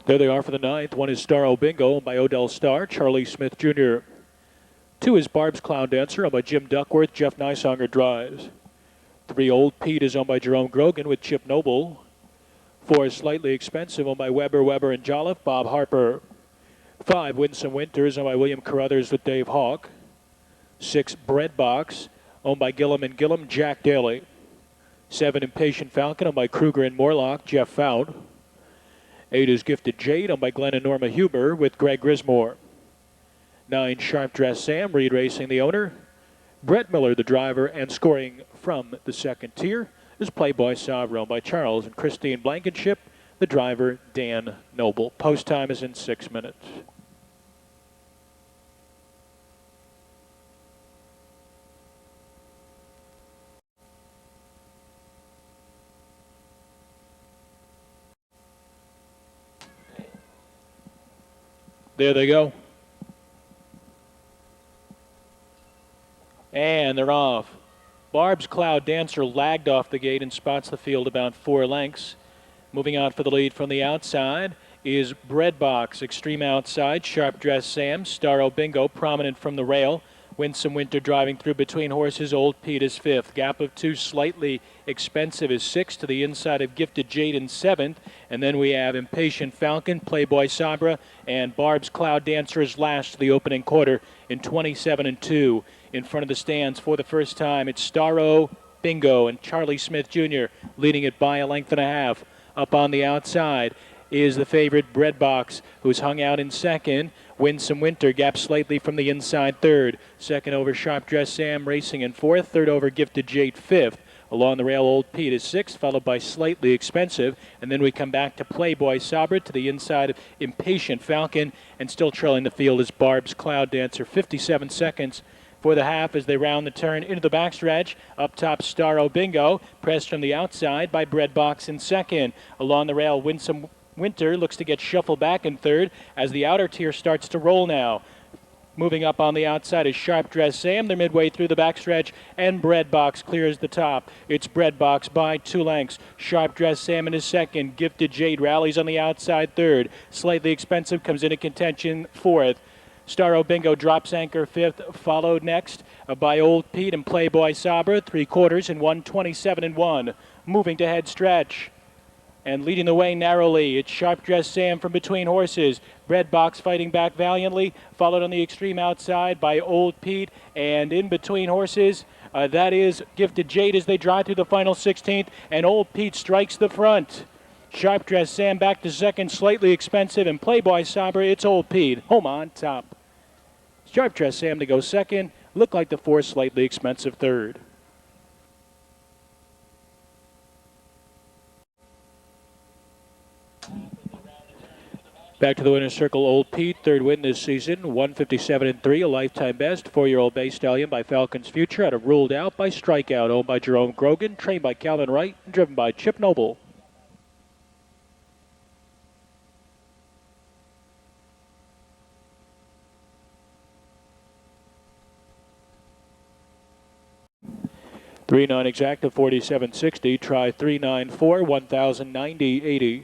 There they are for the ninth. One is Scioto Bingo, owned by Odell Starr, Charlie Smith Jr. 2 is Barb's Clown Dancer, owned by Jim Duckworth, Jeff Nysonger drives. 3, Old Pete, is owned by Jerome Grogan with Chip Noble. 4 is Slightly Expensive, owned by Weber, and Jolliffe, Bob Harper. 5, Winsome Winters, owned by William Carruthers with Dave Hawk. 6, Bread Box, owned by Gillum and Gillum, Jack Daly. 7, Impatient Falcon, owned by Kruger and Morlock, Jeff Found. 8 is Gifted Jade, owned by Glenn and Norma Huber with Greg Grismore. 9, Sharp Dress Sam, Reed Racing the owner. Brett Miller the driver, and scoring from the second tier is Playboy Sabra, owned by Charles and Christine Blankenship, the driver Dan Noble. Post time is in 6 minutes. There they go. And they're off. Barb's Cloud Dancer lagged off the gate and spots the field about 4 lengths. Moving out for the lead from the outside is Bread Box, extreme outside. Sharp Dress Sam, Scioto Bingo, prominent from the rail. Winsome Winter driving through between horses. Old Pete is 5th. Gap of 2, Slightly Expensive is 6th, to the inside of Gifted Jade in 7th. And then we have Impatient Falcon, Playboy Sabra, and Barb's Cloud Dancer is last to the opening quarter in 27 and 2. In front of the stands for the first time, it's Scioto Bingo and Charlie Smith Jr. leading it by a length and a half. Up on the outside is the favorite Bread Box, who's hung out in second. Winsome Winter gaps slightly from the inside third. Second over Sharp Dress Sam racing in fourth. Third over Gifted Jade fifth. Along the rail, Old Pete is sixth, followed by Slightly Expensive. And then we come back to Playboy Sabra to the inside of Impatient Falcon. And still trailing the field is Barb's Cloud Dancer. 57 seconds for the half as they round the turn into the backstretch. Up top, Scioto Bingo, pressed from the outside by Bread Box in second. Along the rail, Winsome Winter looks to get shuffled back in third as the outer tier starts to roll now. Moving up on the outside is Sharp Dress Sam. They're midway through the backstretch, and Bread Box clears the top. It's Bread Box by 2 lengths. Sharp Dress Sam in his second. Gifted Jade rallies on the outside third. Slightly Expensive comes into contention fourth. Scioto Bingo drops anchor fifth, followed next by Old Pete and Playboy Sabra, 3/4 in 1:27 and 1. Moving to head stretch. And leading the way narrowly, it's Sharp Dress Sam from between horses. Bread Box fighting back valiantly, followed on the extreme outside by Old Pete. And in between horses, that is Gifted Jade as they drive through the final 16th. And Old Pete strikes the front. Sharp Dress Sam back to second, Slightly Expensive, and Playboy Sabra, it's Old Pete, home on top. Sharp Dress Sam to go second, look like the 4, Slightly Expensive third. Back to the winner's circle, Old Pete, third win this season, 157 and 3, a lifetime best. 4-year-old bay stallion by Falcon's Future, out of Ruled Out by Strikeout, owned by Jerome Grogan, trained by Calvin Wright, and driven by Chip Noble. $3.9 exacta 47.60. Try 394 1090.80.